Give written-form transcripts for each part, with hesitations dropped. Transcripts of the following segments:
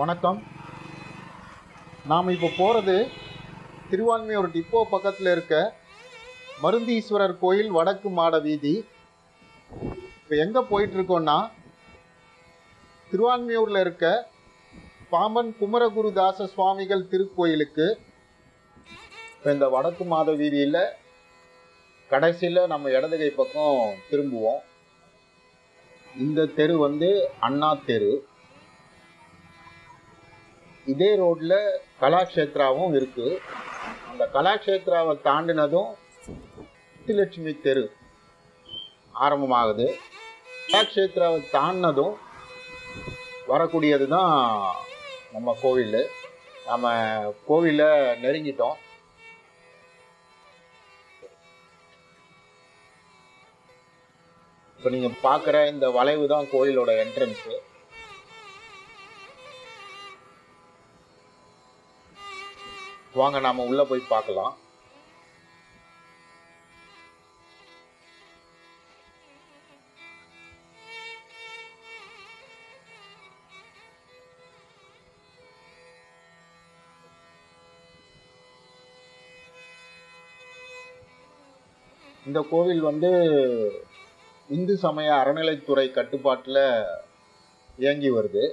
வணக்கம். நாம் இப்போ போகிறது திருவான்மியூர் டிப்போ பக்கத்தில் இருக்க மருந்தீஸ்வரர் கோயில் வடக்கு மாட வீதி. இப்போ எங்கே போயிட்டுருக்கோன்னா திருவான்மியூரில் இருக்க பாம்பன் குமரகுருதாச சுவாமிகள் திருக்கோயிலுக்கு. இப்போ இந்த வடக்கு மாத வீதியில் கடைசியில் நம்ம இடதுகை பக்கம் திரும்புவோம். இந்த தெரு அண்ணா தெரு. இதே ரோட்டில் கலாக்ஷேத்ராவும் இருக்குது. அந்த கலாக்ஷேத்ராவை தாண்டினதும் முத்துலட்சுமி தெரு ஆரம்பமாகுது. கலாக்ஷேத்ராவை தாண்டினதும் வரக்கூடியது தான் நம்ம கோவில். நம்ம கோவிலை நெருங்கிட்டோம். இப்போ நீங்கள் பார்க்குற இந்த வளைவு தான் கோயிலோட என்ட்ரன்ஸு. வாங்க நாம உள்ள போய் பார்க்கலாம். இந்த கோவில் இந்து சமய அறநிலைத்துறை கட்டுப்பாட்டில் இயங்கி வருது.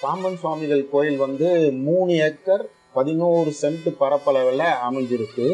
பாம்பன் சுவாமிகள் கோயில் 3 ஏக்கர் 11 சென்ட் பரப்பளவில் அமைஞ்சிருக்கு.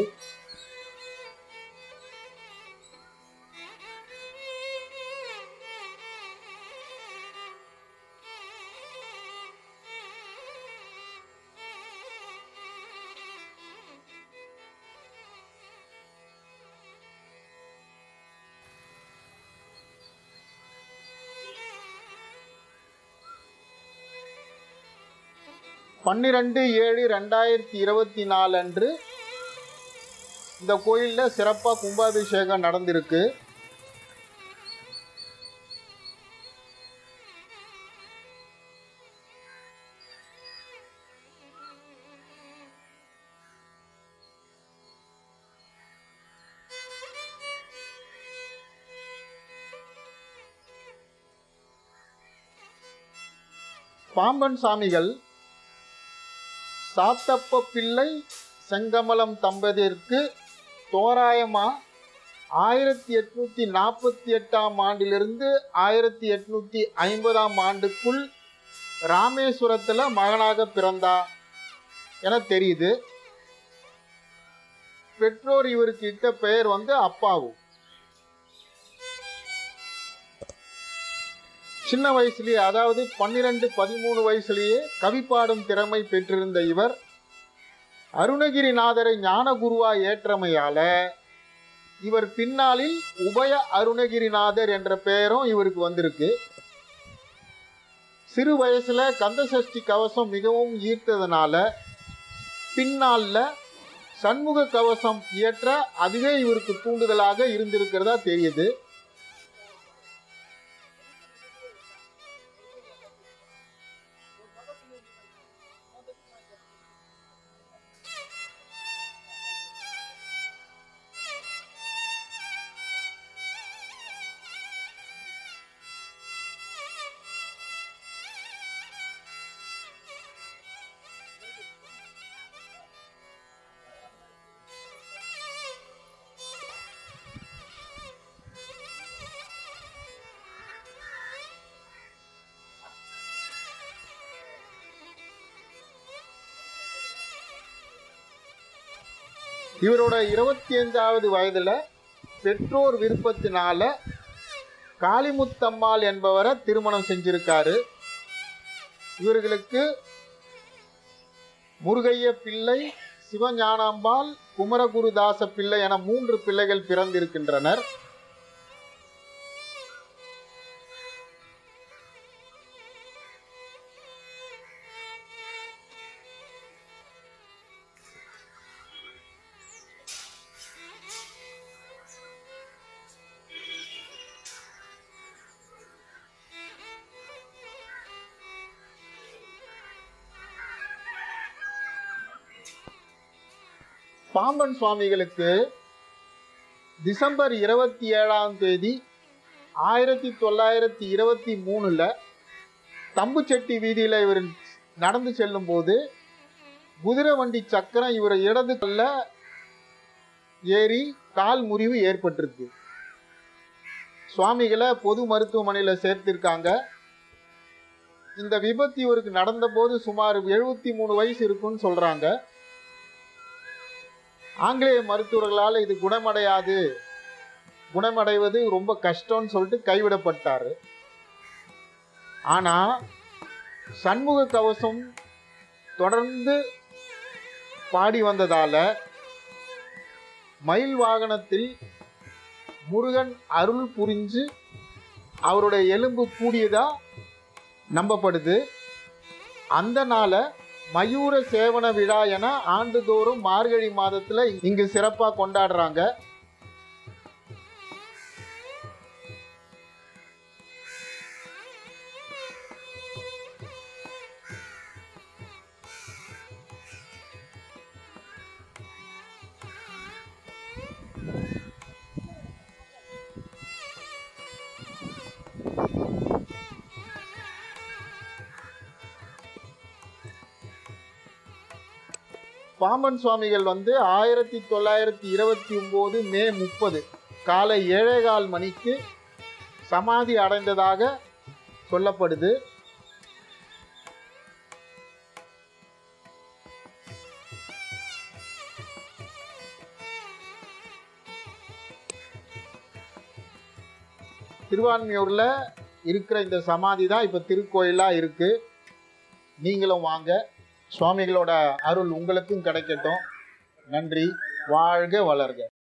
பன்னிரண்டு 7/2024 அன்று இந்த கோயிலில் சிறப்பாக கும்பாபிஷேகம் நடந்திருக்கு. பாம்பன் சாமிகள் சாத்தப்ப பிள்ளை செங்கமலம் தம்பதியருக்கு தோராயமா 1848ஆம் ஆண்டிலிருந்து 1850ஆம் ஆண்டுக்குள் ராமேஸ்வரத்தில் மகனாக பிறந்தா என தெரியுது. பெற்றோர் இவருக்கு இட்ட பெயர் அப்பாவு. சின்ன வயசுலேயே, அதாவது 12-13 வயசுலேயே கவி பாடும் திறமை பெற்றிருந்த இவர் அருணகிரிநாதரை ஞான குருவா ஏற்றமையால இவர் பின்னாளில் உபய அருணகிரிநாதர் என்ற பெயரும் இவருக்கு வந்திருக்கு. சிறு வயசுல கந்தசஷ்டி கவசம் மிகவும் ஈர்த்ததுனால பின்னால சண்முக கவசம் இயற்ற அதுவே இவருக்கு தூண்டுதலாக இருந்திருக்கிறதா தெரியுது. இவரோட 25வது வயதுல பெற்றோர் விருப்பத்தினால காளிமுத்தம்மாள் என்பவரை திருமணம் செஞ்சிருக்காரு. இவர்களுக்கு முருகைய பிள்ளை, சிவஞானாம்பாள், குமரகுருதாச பிள்ளை என 3 பிள்ளைகள் பிறந்திருக்கின்றனர். பாம்பன் சுவாமிகளுக்கு டிசம்பர் 27ஆம் தேதி 1923 தம்புச்செட்டி வீதியில இவர் நடந்து செல்லும் போது குதிரை வண்டி சக்கரம் இவர் இடது கல்ல ஏறி கால் முறிவு ஏற்பட்டிருக்கு. சுவாமிகளை பொது மருத்துவமனையில் சேர்த்திருக்காங்க. இந்த விபத்து இவருக்கு நடந்த போது சுமார் 73 வயசு இருக்குன்னு சொல்றாங்க. ஆங்கிலேய மருத்துவர்களால் இது குணமடைவது ரொம்ப கஷ்டம்னு சொல்லிட்டு கைவிடப்பட்டாரு. ஆனா சண்முக கவசம் தொடர்ந்து பாடி வந்ததால மயில் வாகனத்தில் முருகன் அருள் புரிஞ்சு அவருடைய எலும்பு கூடியதா நம்பப்படுது. அந்த நாள மயூர சேவன விழா என ஆண்டுதோறும் மார்கழி மாதத்துல இங்கு சிறப்பா கொண்டாடுறாங்க. பாம்பன் சுவாமிகள் 1929 மே 30 காலை 7:15 மணிக்கு சமாதி அடைந்ததாக சொல்லப்படுது. திருவான்மியூர்ல இருக்கிற இந்த சமாதி தான் இப்ப திருக்கோயிலா இருக்கு. நீங்களும் வாங்க, சுவாமிகளோட அருள் உங்களுக்கும் கிடைக்கட்டும். நன்றி. வாழ்க வளர்க.